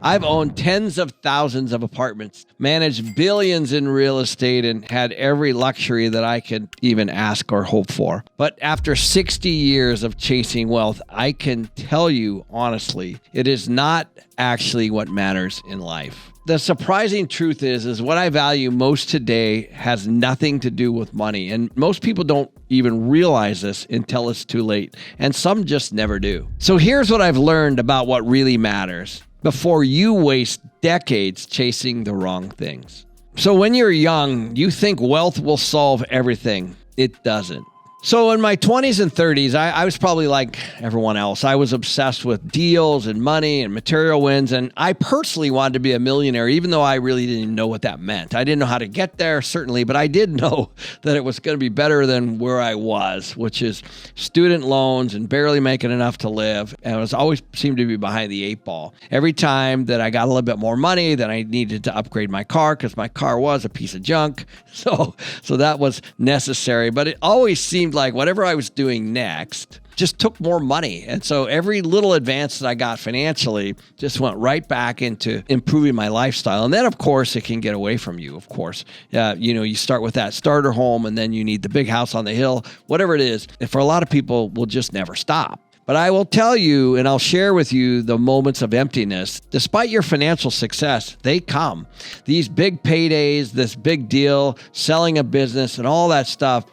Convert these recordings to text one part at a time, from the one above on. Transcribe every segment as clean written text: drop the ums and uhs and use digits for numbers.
I've owned tens of thousands of apartments, managed billions in real estate, and had every luxury that I could even ask or hope for. But after 60 years of chasing wealth, I can tell you honestly, it is not actually what matters in life. The surprising truth is what I value most today has nothing to do with money. And most people don't even realize this until it's too late. And some just never do. So here's what I've learned about what really matters before you waste decades chasing the wrong things. So when you're young, you think wealth will solve everything. It doesn't. So in my 20s and 30s, I was probably like everyone else. I was obsessed with deals and money and material wins. And I personally wanted to be a millionaire, even though I really didn't know what that meant. I didn't know how to get there, certainly, but I did know that it was going to be better than where I was, which is student loans and barely making enough to live. And I was always seemed to be behind the eight ball. Every time that I got a little bit more money, then I needed to upgrade my car because my car was a piece of junk. So that was necessary. But it always seemed like whatever I was doing next just took more money. And so every little advance that I got financially just went right back into improving my lifestyle. And then, of course, it can get away from you, of course. You start with that starter home and then you need the big house on the hill, whatever it is. And for a lot of people, will just never stop. But I will tell you, and I'll share with you the moments of emptiness. Despite your financial success, they come. These big paydays, this big deal, selling a business, and all that stuff,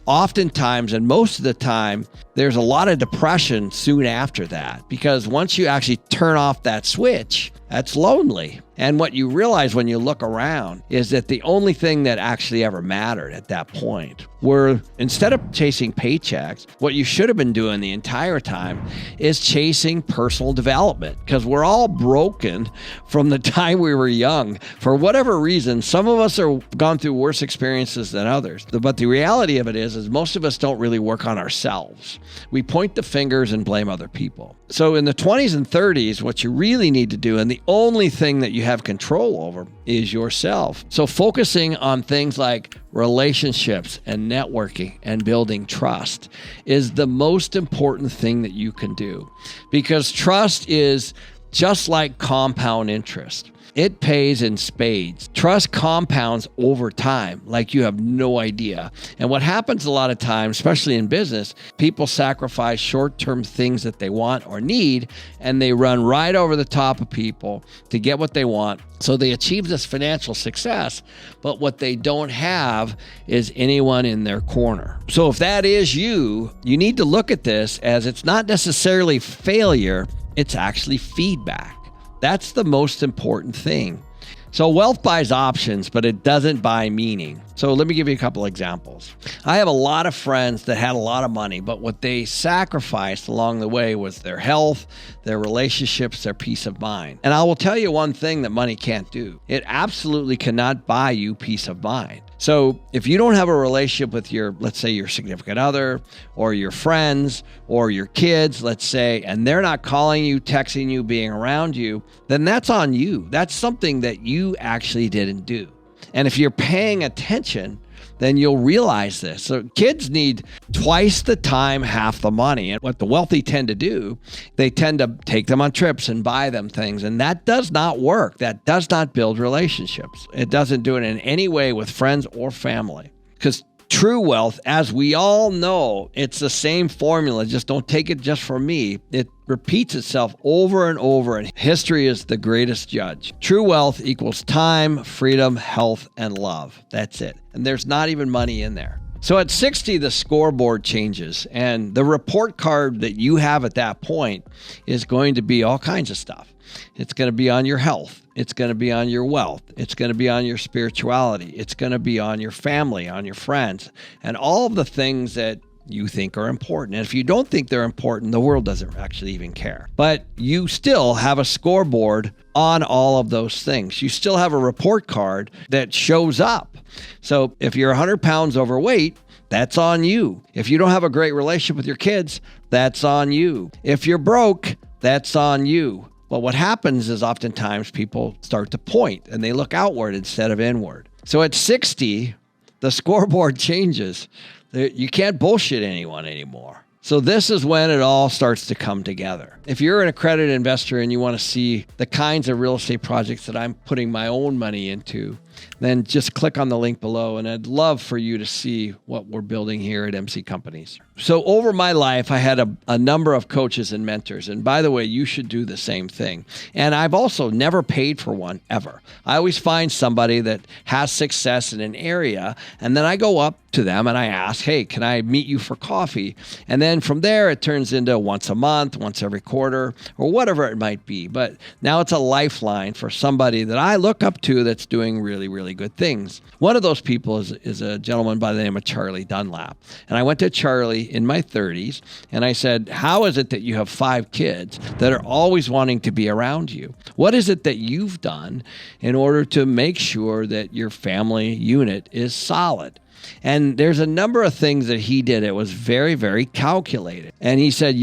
oftentimes, and most of the time, there's a lot of depression soon after that. Because once you actually turn off that switch, that's lonely. And what you realize when you look around is that the only thing that actually ever mattered at that point were, instead of chasing paychecks, what you should have been doing the entire time is chasing personal development. Because we're all broken from the time we were young. For whatever reason, some of us are gone through worse experiences than others. But the reality of it is most of us don't really work on ourselves. We point the fingers and blame other people. So in the 20s and 30s, what you really need to do, and the only thing that you have control over, is yourself. So focusing on things like relationships and networking and building trust is the most important thing that you can do. Because trust is just like compound interest. It pays in spades. Trust compounds over time like you have no idea. And what happens a lot of times, especially in business, people sacrifice short-term things that they want or need, and they run right over the top of people to get what they want. So they achieve this financial success, but what they don't have is anyone in their corner. So if that is you, you need to look at this as it's not necessarily failure, it's actually feedback. That's the most important thing. So wealth buys options, but it doesn't buy meaning. So let me give you a couple examples. I have a lot of friends that had a lot of money, but what they sacrificed along the way was their health, their relationships, their peace of mind. And I will tell you one thing that money can't do. It absolutely cannot buy you peace of mind. So if you don't have a relationship with let's say your significant other or your friends or your kids, let's say, and they're not calling you, texting you, being around you, then that's on you. That's something that you actually didn't do. And if you're paying attention, then you'll realize this. So kids need twice the time, half the money. And what the wealthy tend to do, they tend to take them on trips and buy them things. And that does not work. That does not build relationships. It doesn't do it in any way with friends or family. Because true wealth, as we all know, it's the same formula. Just don't take it just from me. It repeats itself over and over, and history is the greatest judge. True wealth equals time, freedom, health, and love. That's it. And there's not even money in there. So at 60, the scoreboard changes, and the report card that you have at that point is going to be all kinds of stuff. It's going to be on your health. It's going to be on your wealth. It's going to be on your spirituality. It's going to be on your family, on your friends, and all of the things that you think are important. And if you don't think they're important, the world doesn't actually even care. But you still have a scoreboard on all of those things. You still have a report card that shows up. So if you're 100 pounds overweight, that's on you. If you don't have a great relationship with your kids, that's on you. If you're broke, that's on you. But what happens is oftentimes people start to point and they look outward instead of inward. So at 60, the scoreboard changes. You can't bullshit anyone anymore. So this is when it all starts to come together. If you're an accredited investor and you want to see the kinds of real estate projects that I'm putting my own money into, then just click on the link below, and I'd love for you to see what we're building here at MC Companies. So over my life, I had a number of coaches and mentors. And by the way, you should do the same thing. And I've also never paid for one ever. I always find somebody that has success in an area, and then I go up to them and I ask, hey, can I meet you for coffee? And then from there, it turns into once a month, once every quarter, or whatever it might be. But now it's a lifeline for somebody that I look up to that's doing really, really good things. One of those people is a gentleman by the name of Charlie Dunlap. And I went to Charlie in my 30s and I said, how is it that you have 5 kids that are always wanting to be around you? What is it that you've done in order to make sure that your family unit is solid? And there's a number of things that he did. It was very, very calculated. And he said,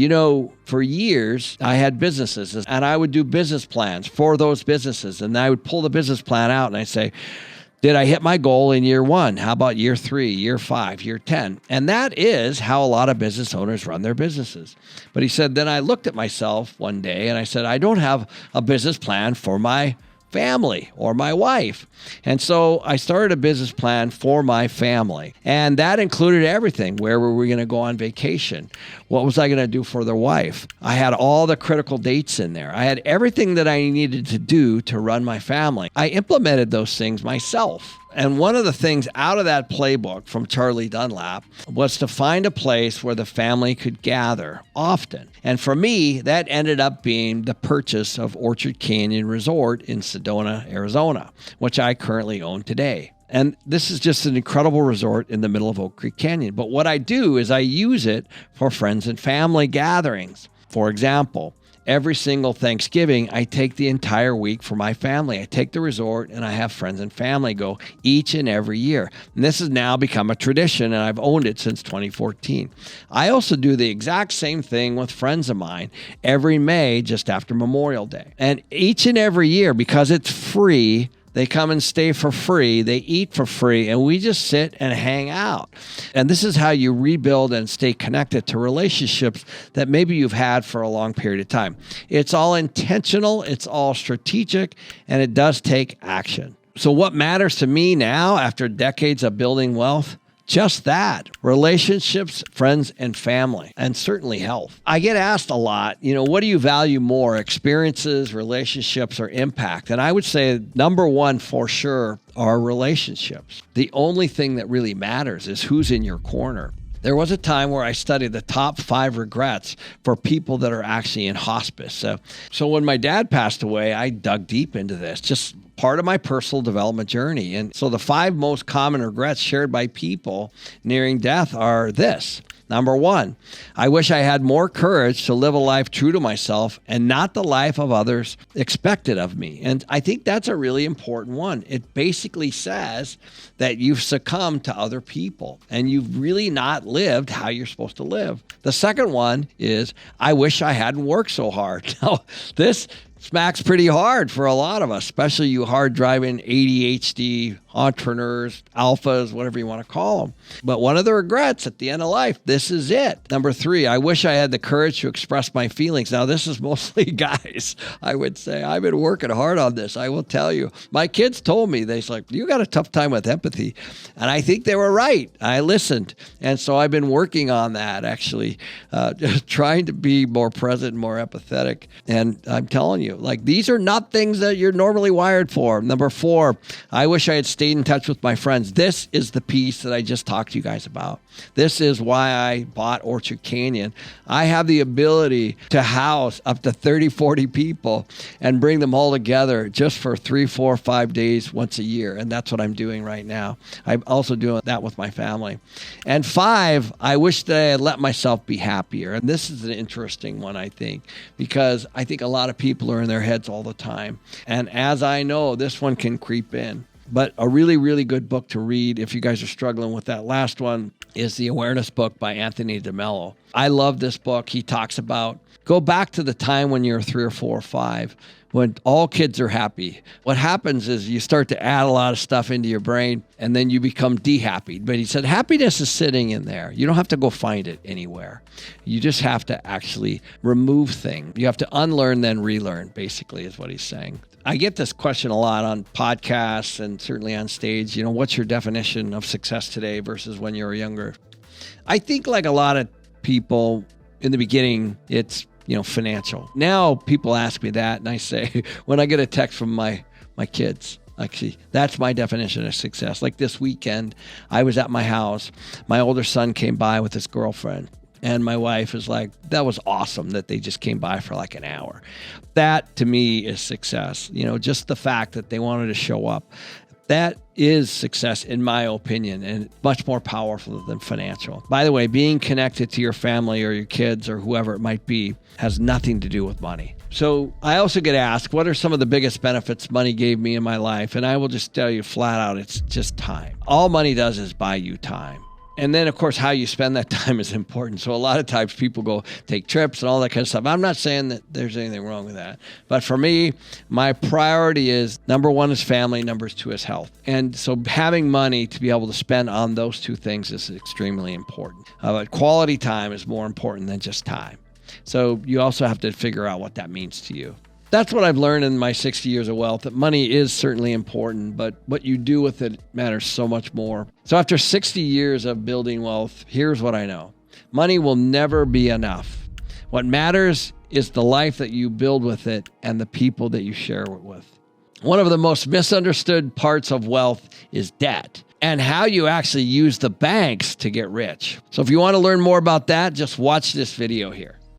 for years, I had businesses and I would do business plans for those businesses. And I would pull the business plan out and I'd say, did I hit my goal in year 1? How about year 3, year 5, year 10? And that is how a lot of business owners run their businesses. But he said, then I looked at myself one day and I said, I don't have a business plan for my family or my wife. And so I started a business plan for my family. And that included everything. Where were we going to go on vacation? What was I going to do for their wife? I had all the critical dates in there. I had everything that I needed to do to run my family. I implemented those things myself. And one of the things out of that playbook from Charlie Dunlap was to find a place where the family could gather often. And for me, that ended up being the purchase of Orchard Canyon Resort in Sedona, Arizona, which I currently own today. And this is just an incredible resort in the middle of Oak Creek Canyon. But what I do is I use it for friends and family gatherings. For example, every single Thanksgiving, I take the entire week for my family. I take the resort and I have friends and family go each and every year. And this has now become a tradition and I've owned it since 2014. I also do the exact same thing with friends of mine every May, just after Memorial Day. And each and every year, because it's free, they come and stay for free, they eat for free, and we just sit and hang out. And this is how you rebuild and stay connected to relationships that maybe you've had for a long period of time. It's all intentional, it's all strategic, and it does take action. So what matters to me now after decades of building wealth? Just that, relationships, friends, and family, and certainly health. I get asked a lot, what do you value more, experiences, relationships, or impact? And I would say number one for sure are relationships. The only thing that really matters is who's in your corner. There was a time where I studied the top 5 regrets for people that are actually in hospice. So when my dad passed away, I dug deep into this, just part of my personal development journey. And so the 5 most common regrets shared by people nearing death are this. Number 1, I wish I had more courage to live a life true to myself and not the life of others expected of me. And I think that's a really important one. It basically says that you've succumbed to other people and you've really not lived how you're supposed to live. The second one is, I wish I hadn't worked so hard. Now, this smacks pretty hard for a lot of us, especially you hard driving ADHD entrepreneurs, alphas, whatever you want to call them. But one of the regrets at the end of life, this is it. Number 3, I wish I had the courage to express my feelings. Now, this is mostly guys, I would say. I've been working hard on this, I will tell you. My kids told me, they're like, you got a tough time with empathy. And I think they were right. I listened. And so I've been working on that, actually, trying to be more present, more empathetic. And I'm telling you, these are not things that you're normally wired for. Number 4, I wish I had stayed in touch with my friends. This is the piece that I just talked to you guys about. This is why I bought Orchard Canyon. I have the ability to house up to 30, 40 people and bring them all together just for 3, 4, 5 days once a year. And that's what I'm doing right now. I'm also doing that with my family. And 5, I wish that I had let myself be happier. And this is an interesting one, I think, because I think a lot of people are in their heads all the time. And as I know, this one can creep in. But a really, really good book to read if you guys are struggling with that last one. is the Awareness book by Anthony DeMello. I love this book. He talks about go back to the time when you're 3 or 4 or 5, when all kids are happy. What happens is you start to add a lot of stuff into your brain and then you become de-happy. But he said happiness is sitting in there. You don't have to go find it anywhere. You just have to actually remove things. You have to unlearn, then relearn, basically, is what he's saying. I get this question a lot on podcasts and certainly on stage. What's your definition of success today versus when you were younger? I think like a lot of people in the beginning, it's financial. Now people ask me that and I say, when I get a text from my kids, actually, that's my definition of success. Like this weekend, I was at my house. My older son came by with his girlfriend. And my wife is like, that was awesome that they just came by for like an hour. That to me is success. Just the fact that they wanted to show up. That is success, in my opinion, and much more powerful than financial. By the way, being connected to your family or your kids or whoever it might be has nothing to do with money. So I also get asked, what are some of the biggest benefits money gave me in my life? And I will just tell you flat out, it's just time. All money does is buy you time. And then, of course, how you spend that time is important. So a lot of times people go take trips and all that kind of stuff. I'm not saying that there's anything wrong with that. But for me, my priority is number 1 is family, number 2 is health. And so having money to be able to spend on those 2 things is extremely important. But quality time is more important than just time. So you also have to figure out what that means to you. That's what I've learned in my 60 years of wealth, that money is certainly important, but what you do with it matters so much more. So after 60 years of building wealth, here's what I know. Money will never be enough. What matters is the life that you build with it and the people that you share it with. One of the most misunderstood parts of wealth is debt and how you actually use the banks to get rich. So if you want to learn more about that, just watch this video here.